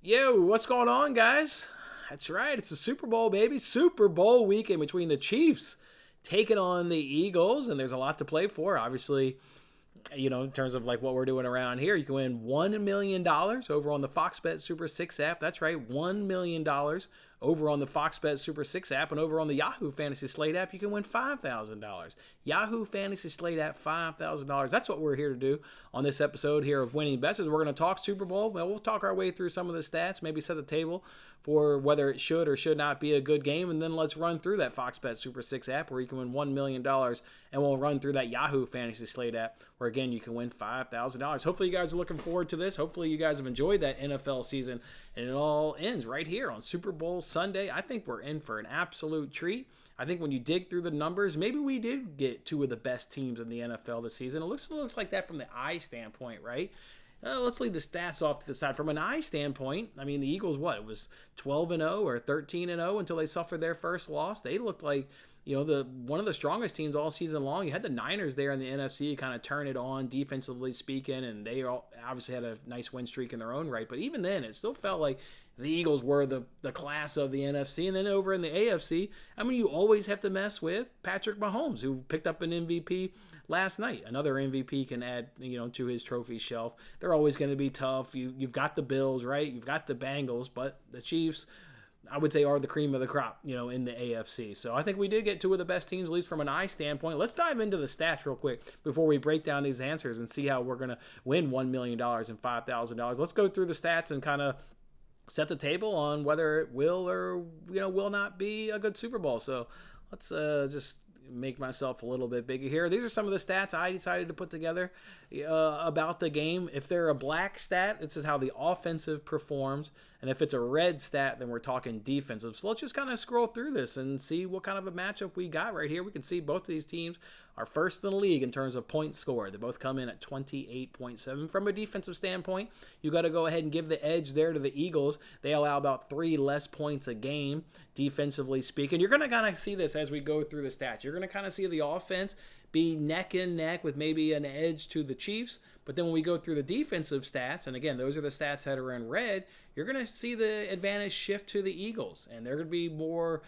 Yo, what's going on, guys? That's right, it's the Super Bowl, baby. Super Bowl weekend between the Chiefs taking on the Eagles, and there's a lot to play for. Obviously, in terms of like what we're doing around here, you can win $1 million over on the Fox Bet Super 6 app. That's right, $1 million over on the Fox Bet Super 6 app, and over on the Yahoo Fantasy Slate app, you can win $5,000. Yahoo Fantasy Slate app, $5,000. That's what we're here to do on this episode here of Winning Bets. Is we're going to talk Super Bowl. Well, we'll talk our way through some of the stats, maybe set the table for whether it should or should not be a good game, and then let's run through that Fox Bet Super 6 app where you can win $1 million, and we'll run through that Yahoo Fantasy Slate app where, again, you can win $5,000. Hopefully you guys are looking forward to this. Hopefully you guys have enjoyed that NFL season, and it all ends right here on Super Bowl Sunday. I think we're in for an absolute treat. I think when you dig through the numbers, maybe we did get two of the best teams in the NFL this season. It looks like that from the eye standpoint, right? Let's leave the stats off to the side. From an eye standpoint, I mean, the Eagles, it was 12-0 or 13-0 until they suffered their first loss. They looked like, the one of the strongest teams all season long. You had the Niners there in the NFC kind of turn it on, defensively speaking, and they obviously had a nice win streak in their own right. But even then, it still felt like the Eagles were the class of the NFC. And then over in the AFC, I mean, you always have to mess with Patrick Mahomes, who picked up an MVP last night. Another MVP can add, to his trophy shelf. They're always going to be tough. You've got the Bills, right? You've got the Bengals, but the Chiefs, I would say, are the cream of the crop, in the AFC. So I think we did get two of the best teams, at least from an eye standpoint. Let's dive into the stats real quick before we break down these answers and see how we're going to win $1 million and $5,000. Let's go through the stats and kind of set the table on whether it will or will not be a good Super Bowl. So let's just make myself a little bit bigger here. These are some of the stats I decided to put together about the game. If they're a black stat, this is how the offensive performs. And if it's a red stat, then we're talking defensive. So let's just kind of scroll through this and see what kind of a matchup we got right here. We can see both of these teams are first in the league in terms of points scored. They both come in at 28.7. From a defensive standpoint, you got to go ahead and give the edge there to the Eagles. They allow about 3 less points a game, defensively speaking. You're going to kind of see this as we go through the stats. You're going to kind of see the offense be neck and neck with maybe an edge to the Chiefs. But then when we go through the defensive stats, and again, those are the stats that are in red, you're going to see the advantage shift to the Eagles. And they're going to be more,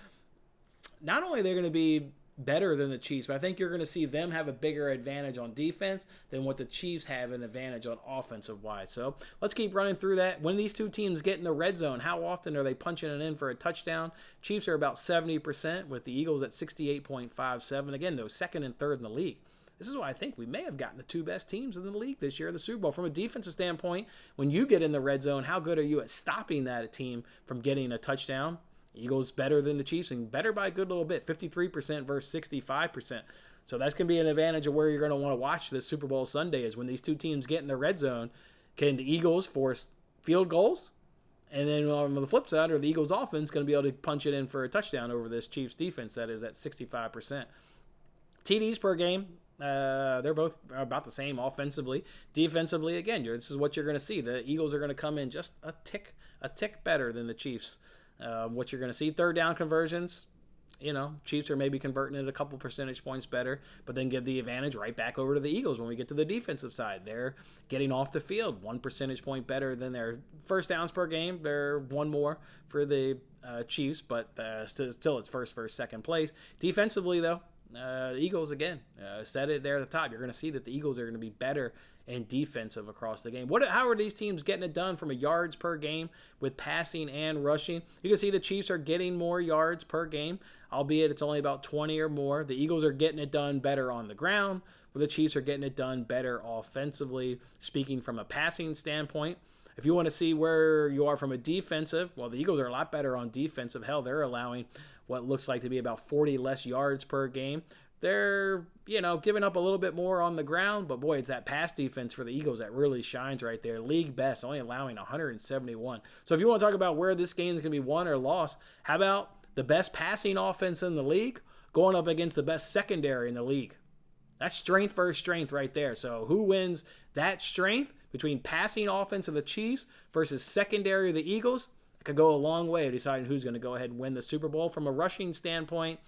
not only they're going to be better than the Chiefs, but I think you're going to see them have a bigger advantage on defense than what the Chiefs have an advantage on offensive wise. So let's keep running through that. When these two teams get in the red zone, how often are they punching it in for a touchdown? Chiefs are about 70%, with the Eagles at 68.57. Again, though, second and third in the league. This is why I think we may have gotten the two best teams in the league this year in the Super Bowl. From a defensive standpoint, when you get in the red zone, how good are you at stopping that team from getting a touchdown? Eagles better than the Chiefs, and better by a good little bit, 53% versus 65%. So that's going to be an advantage of where you're going to want to watch this Super Bowl Sunday, is when these two teams get in the red zone. Can the Eagles force field goals? And then on the flip side, are the Eagles offense going to be able to punch it in for a touchdown over this Chiefs defense that is at 65%? TDs per game, they're both about the same offensively. Defensively, again, this is what you're going to see. The Eagles are going to come in just a tick better than the Chiefs. What you're going to see, third down conversions, Chiefs are maybe converting it a couple percentage points better, but then give the advantage right back over to the Eagles when we get to the defensive side. They're getting off the field 1 percentage point better than their first downs per game. They're one more for the Chiefs, but still it's first, second place. Defensively, though, the Eagles, again, said it there at the top. You're going to see that the Eagles are going to be better and defensive across the game. How are these teams getting it done from a yards per game with passing and rushing? You can see the Chiefs are getting more yards per game, albeit it's only about 20 or more. The Eagles are getting it done better on the ground, where the Chiefs are getting it done better offensively. Speaking from a passing standpoint, if you want to see where you are from a defensive, well, the Eagles are a lot better on defensive. Hell, they're allowing what looks like to be about 40 less yards per game. They're, giving up a little bit more on the ground, but boy, it's that pass defense for the Eagles that really shines right there. League best, only allowing 171. So if you want to talk about where this game is going to be won or lost, how about the best passing offense in the league going up against the best secondary in the league? That's strength versus strength right there. So who wins that strength between passing offense of the Chiefs versus secondary of the Eagles? It could go a long way to deciding who's going to go ahead and win the Super Bowl. From a rushing standpoint,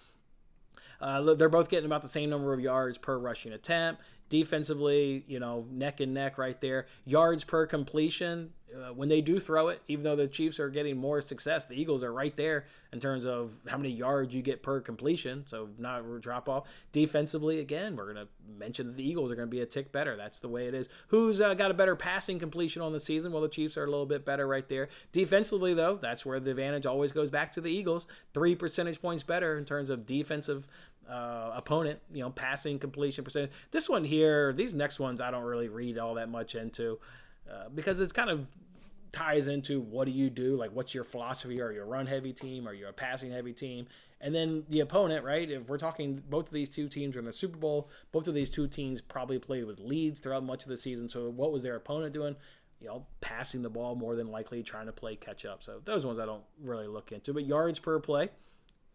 they're both getting about the same number of yards per rushing attempt. Defensively, neck and neck right there. Yards per completion, when they do throw it, even though the Chiefs are getting more success, the Eagles are right there in terms of how many yards you get per completion, so not a drop off. Defensively, again, we're going to mention that the Eagles are going to be a tick better. That's the way it is. Who's got a better passing completion on the season? Well, the Chiefs are a little bit better right there. Defensively, though, that's where the advantage always goes back to the Eagles. 3 percentage points better in terms of defensive opponent, passing completion percentage. This one here, these next ones I don't really read all that much into because it's kind of ties into what do you do, like what's your philosophy? Are you a run heavy team? Are you a passing heavy team? And then the opponent, right? If we're talking both of these two teams are in the Super Bowl, both of these two teams probably played with leads throughout much of the season. So what was their opponent doing? Passing the ball more than likely, trying to play catch up. So those ones I don't really look into. But yards per play,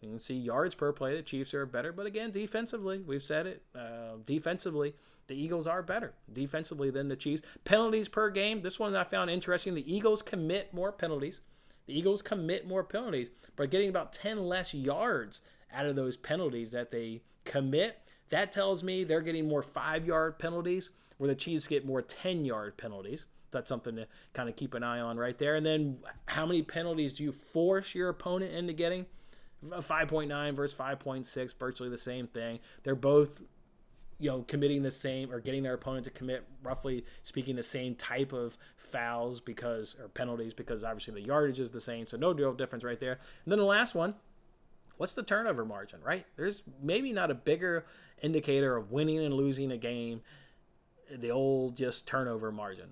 you can see yards per play, the Chiefs are better. But again, defensively, we've said it, defensively, the Eagles are better defensively than the Chiefs. Penalties per game, this one I found interesting. The Eagles commit more penalties. But getting about 10 less yards out of those penalties that they commit. That tells me they're getting more 5-yard penalties, where the Chiefs get more 10-yard penalties. That's something to kind of keep an eye on right there. And then how many penalties do you force your opponent into getting? 5.9 versus 5.6, virtually the same thing. They're both, committing the same or getting their opponent to commit, roughly speaking, the same type of fouls or penalties because obviously the yardage is the same. So no real difference right there. And then the last one, what's the turnover margin, right? There's maybe not a bigger indicator of winning and losing a game, the old just turnover margin.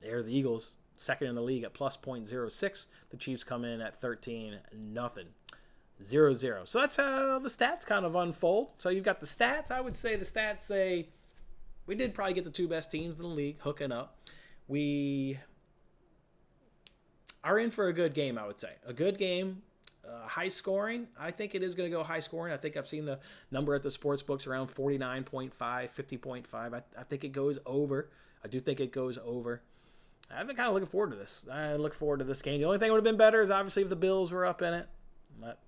There, the Eagles, second in the league at plus 0.06. The Chiefs come in at 13-0. 0-0. So that's how the stats kind of unfold. So you've got the stats. I would say the stats say we did probably get the two best teams in the league hooking up. We are in for a good game, I would say. A good game, high scoring. I think it is going to go high scoring. I think I've seen the number at the sports books around 49.5, 50.5. I think it goes over. I do think it goes over. I've been kind of looking forward to this. I look forward to this game. The only thing that would have been better is obviously if the Bills were up in it. But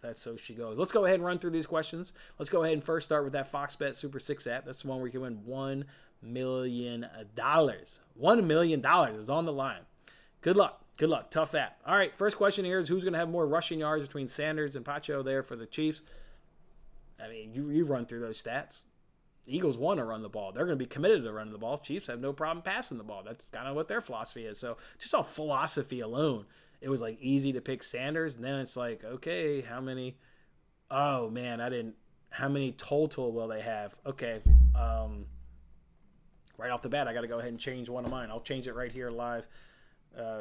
that's so she goes. Let's go ahead and run through these questions. Let's go ahead and first start with that Fox Bet Super 6 app. That's the one where you can win $1 million. $1 million is on the line. Good luck. Good luck. Tough app. All right, first question here is who's going to have more rushing yards between Sanders and Pacho there for the Chiefs? I mean, you run through those stats. The Eagles want to run the ball. They're going to be committed to running the ball. Chiefs have no problem passing the ball. That's kind of what their philosophy is. So just off philosophy alone, it was like easy to pick Sanders. And then it's like, okay, how many? Oh, man, how many total will they have? Okay. Right off the bat, I got to go ahead and change one of mine. I'll change it right here live.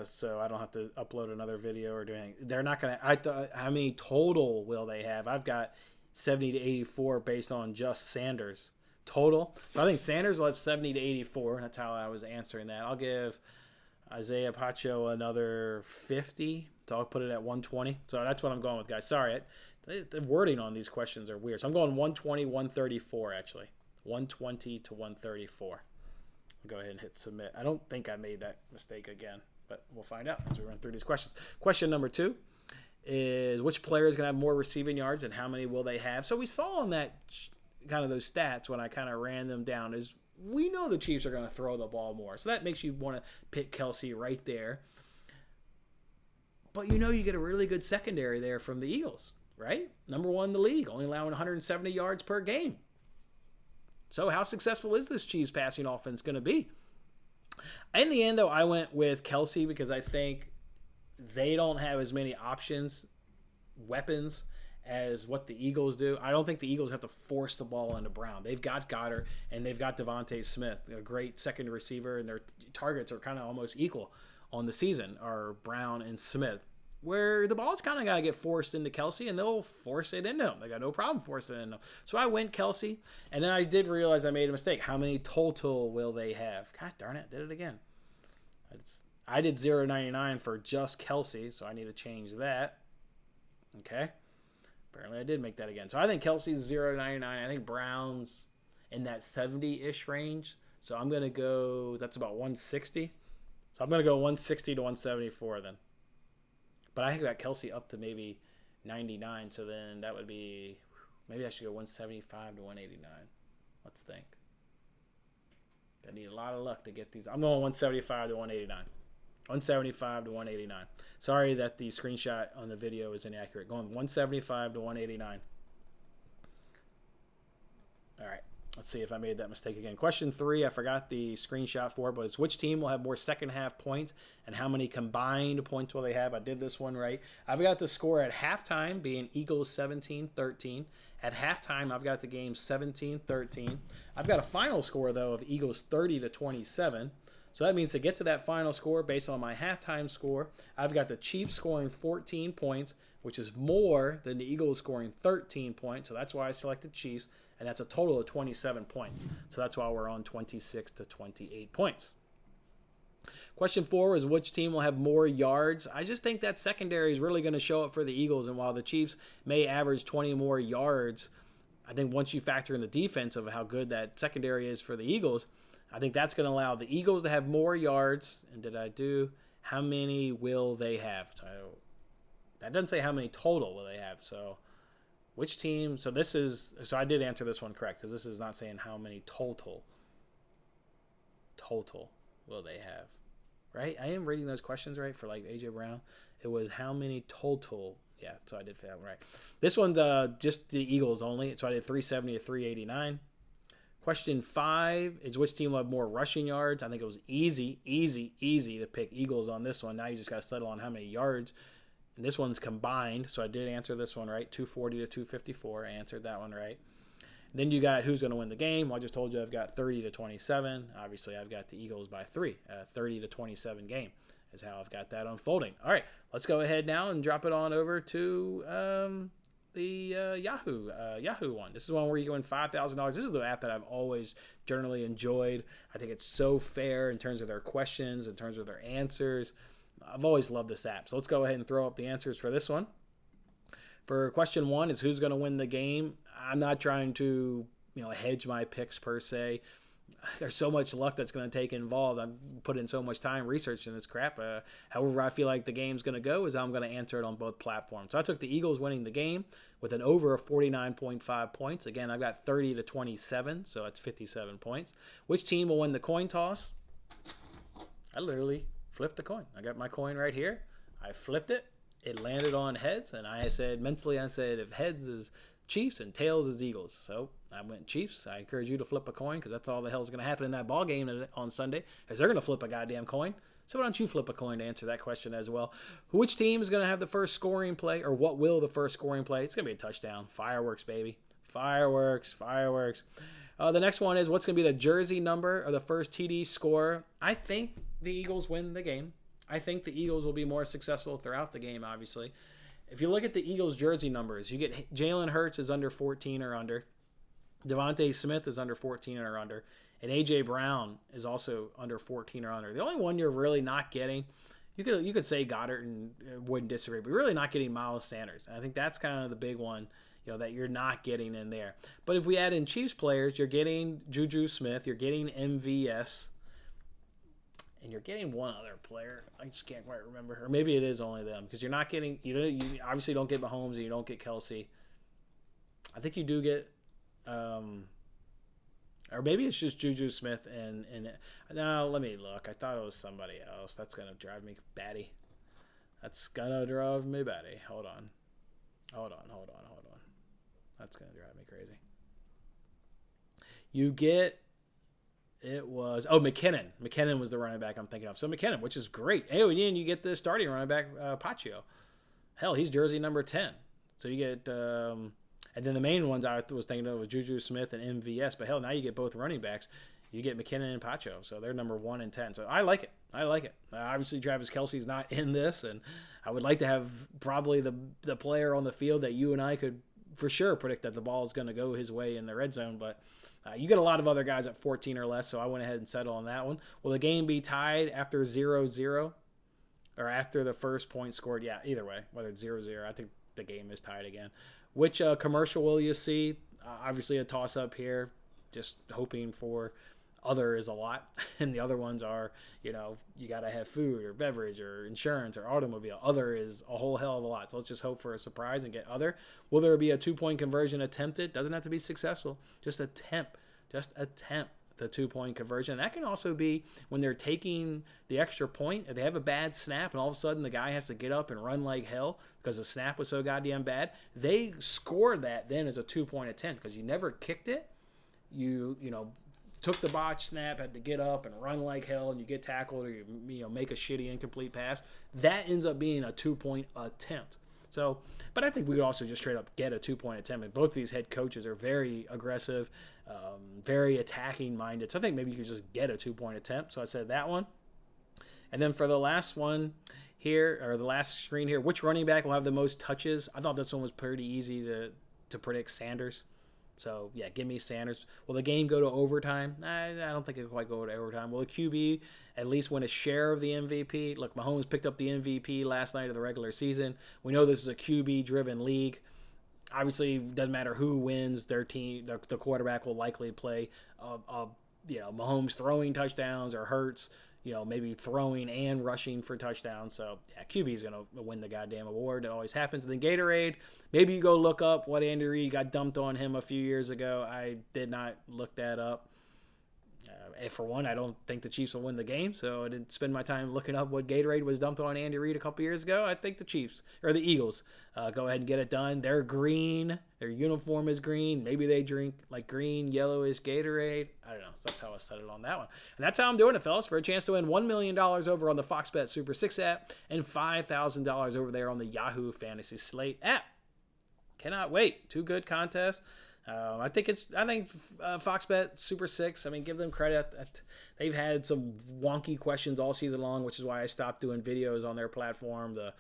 So I don't have to upload another video or do anything. They're not going to, how many total will they have? I've got 70 to 84 based on just Sanders total. So I think Sanders will have 70 to 84. That's how I was answering that. I'll give Isaiah Pacho another 50. So I'll put it at 120. So that's what I'm going with, guys. Sorry. The wording on these questions are weird. So I'm going 120, 134, actually. 120 to 134. I'll go ahead and hit submit. I don't think I made that mistake again, but we'll find out as we run through these questions. Question number 2 is which player is going to have more receiving yards and how many will they have? So we saw on that kind of those stats when I kind of ran them down is we know the Chiefs are going to throw the ball more. So that makes you want to pick Kelsey right there. But you get a really good secondary there from the Eagles, right? Number 1 in the league, only allowing 170 yards per game. So how successful is this Chiefs passing offense going to be? In the end, though, I went with Kelsey because I think they don't have as many weapons, as what the Eagles do. I don't think the Eagles have to force the ball into Brown. They've got Goddard, and they've got Devontae Smith, a great second receiver, and their targets are kind of almost equal on the season, are Brown and Smith, where the ball's kind of got to get forced into Kelsey, and they'll force it into him. They got no problem forcing it into him. So I went Kelsey, and then I did realize I made a mistake. How many total will they have? God darn it, did it again. I did 0.99 for just Kelsey, so I need to change that. Okay. Apparently I did make that again. So I think Kelsey's 0.99. I think Brown's in that 70-ish range. So I'm going to go, that's about 160. So I'm going to go 160 to 174 then. But I got Kelsey up to maybe 99. So then that would be, maybe I should go 175 to 189. Let's think. I need a lot of luck to get these. I'm going 175 to 189. 175 to 189. Sorry that the screenshot on the video is inaccurate. Going 175 to 189. All right. Let's see if I made that mistake again. Question 3, I forgot the screenshot for, but it's which team will have more second half points and how many combined points will they have? I did this one right. I've got the score at halftime being Eagles 17-13. At halftime, I've got the game 17-13. I've got a final score, though, of Eagles 30-27. So that means to get to that final score based on my halftime score, I've got the Chiefs scoring 14 points, which is more than the Eagles scoring 13 points. So that's why I selected Chiefs. And that's a total of 27 points. So that's why we're on 26 to 28 points. Question 4 is which team will have more yards? I just think that secondary is really going to show up for the Eagles. And while the Chiefs may average 20 more yards, I think once you factor in the defense of how good that secondary is for the Eagles, I think that's going to allow the Eagles to have more yards. And did I do how many will they have? So that doesn't say how many total will they have. So which team? So I did answer this one correct because this is not saying how many total will they have, right? I am reading those questions right for like AJ Brown. It was how many total. Yeah, so I did that one right. This one's just the Eagles only. So I did 370 to 389. Question 5 is which team will have more rushing yards? I think it was easy to pick Eagles on this one. Now you just got to settle on how many yards. And this one's combined, so I did answer this one right, 240 to 254. I answered that one right. Then you got who's going to win the game. Well, I just told you I've got 30 to 27. Obviously, I've got the Eagles by 3. 30 to 27 game is how I've got that unfolding. All right, let's go ahead now and drop it on over to the Yahoo one. This is one where you win $5,000. This is the app that I've always generally enjoyed. I think it's so fair in terms of their questions, in terms of their answers. I've always loved this app. So let's go ahead and throw up the answers for this one. For question 1 is who's going to win the game. I'm not trying to, hedge my picks per se. There's so much luck that's going to take involved. I'm putting so much time researching this crap. However I feel like the game's going to go is how I'm going to answer it on both platforms. So I took the Eagles winning the game with an over of 49.5 points. Again, I've got 30 to 27, so that's 57 points. Which team will win the coin toss? I literally flipped the coin. I got my coin right here. I flipped it. It landed on heads, and I said if heads is Chiefs and tails is Eagles. So I went Chiefs. I encourage you to flip a coin because that's all the hell's going to happen in that ball game on Sunday is they're going to flip a goddamn coin. So why don't you flip a coin to answer that question as well? Which team is going to have the first scoring play, or what will the first scoring play? It's going to be a touchdown. Fireworks, baby. Fireworks. The next one is what's going to be the jersey number of the first TD scorer. I think the Eagles win the game. I think the Eagles will be more successful throughout the game, obviously. If you look at the Eagles' jersey numbers, you get Jalen Hurts is under 14 or under. Devontae Smith is under 14 or under. And A.J. Brown is also under 14 or under. The only one you're really not getting, you could say Goddard and wouldn't disagree, but you're really not getting Miles Sanders. And I think that's kind of the big one, that you're not getting in there. But if we add in Chiefs players, you're getting Juju Smith, you're getting MVS, and you're getting one other player. I just can't quite remember. Or maybe it is only them because you're not getting. You obviously don't get Mahomes and you don't get Kelsey. I think you do get, or maybe it's just Juju Smith and no. Let me look. I thought it was somebody else. That's gonna drive me batty. That's gonna drive me batty. Hold on. That's gonna drive me crazy. You get. It was McKinnon. McKinnon was the running back I'm thinking of. So McKinnon, which is great. And you get the starting running back Pacho. Hell, he's jersey number 10. So you get and then the main ones I was thinking of was Juju Smith and MVS. But hell, now you get both running backs. You get McKinnon and Pacho. So they're number 1 and 10. So I like it. Obviously, Travis Kelce's not in this, and I would like to have probably the player on the field that you and I could for sure predict that the ball is going to go his way in the red zone, but. You get a lot of other guys at 14 or less, so I went ahead and settled on that one. Will the game be tied after 0-0 or after the first point scored? Yeah, either way, whether it's 0-0, I think the game is tied again. Which commercial will you see? Obviously a toss-up here, just hoping for other is a lot, and the other ones are, you got to have food or beverage or insurance or automobile. Other is a whole hell of a lot. So let's just hope for a surprise and get other. Will there be a 2-point conversion attempted? Doesn't have to be successful. Just attempt. the 2-point conversion. That can also be when they're taking the extra point. If they have a bad snap and all of a sudden the guy has to get up and run like hell because the snap was so goddamn bad, they score that then as a 2-point attempt because you never kicked it. You took the botch snap, had to get up and run like hell, and you get tackled or you make a shitty incomplete pass. That ends up being a 2-point attempt. So, but I think we could also just straight up get a 2-point attempt. And both of these head coaches are very aggressive, very attacking minded. So I think maybe you could just get a 2-point attempt. So I said that one. And then for the last one here, or the last screen here, which running back will have the most touches? I thought this one was pretty easy to predict. Sanders. So, yeah, give me Sanders. Will the game go to overtime? I don't think it'll quite go to overtime. Will the QB at least win a share of the MVP? Look, Mahomes picked up the MVP last night of the regular season. We know this is a QB-driven league. Obviously, it doesn't matter who wins their team. The quarterback will likely play Mahomes throwing touchdowns or Hurts, maybe throwing and rushing for touchdowns. So, yeah, QB is going to win the goddamn award. It always happens. And then Gatorade, maybe you go look up what Andy Reid got dumped on him a few years ago. I did not look that up. For one, I don't think the Chiefs will win the game, so I didn't spend my time looking up what Gatorade was dumped on Andy Reid a couple years ago. I think the Chiefs, or the Eagles, go ahead and get it done. They're green. Their uniform is green. Maybe they drink like green, yellowish Gatorade. I don't know. So that's how I settled on that one. And that's how I'm doing it, fellas, for a chance to win $1 million over on the Fox Bet Super 6 app and $5,000 over there on the Yahoo Fantasy Slate app. Cannot wait. 2 good contests. I think Fox Bet Super 6, give them credit. They've had some wonky questions all season long, which is why I stopped doing videos on their platform. The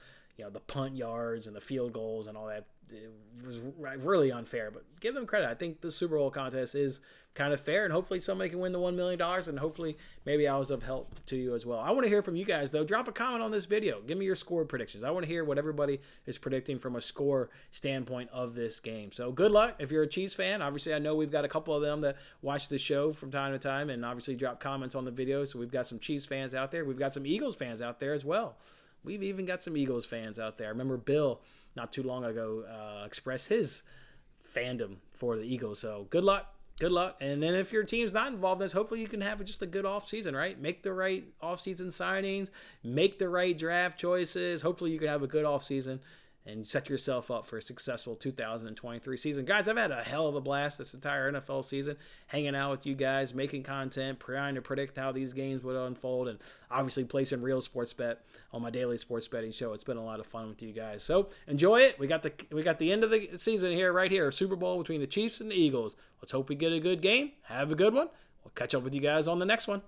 punt yards and the field goals and all that. It was really unfair, but give them credit. I think the Super Bowl contest is kind of fair, and hopefully somebody can win the $1 million, and hopefully maybe I was of help to you as well. I want to hear from you guys, though. Drop a comment on this video. Give me your score predictions. I want to hear what everybody is predicting from a score standpoint of this game. So good luck if you're a Chiefs fan. Obviously, I know we've got a couple of them that watch the show from time to time and obviously drop comments on the video, so we've got some Chiefs fans out there. We've got some Eagles fans out there as well. We've even got some Eagles fans out there. I remember Bill, not too long ago, expressed his fandom for the Eagles. So good luck. Good luck. And then if your team's not involved in this, hopefully you can have just a good offseason, right? Make the right offseason signings. Make the right draft choices. Hopefully you can have a good offseason and set yourself up for a successful 2023 season. Guys, I've had a hell of a blast this entire NFL season, hanging out with you guys, making content, trying to predict how these games would unfold, and obviously placing real sports bet on my daily sports betting show. It's been a lot of fun with you guys. So enjoy it. We got the end of the season here, right here, Super Bowl between the Chiefs and the Eagles. Let's hope we get a good game. Have a good one. We'll catch up with you guys on the next one.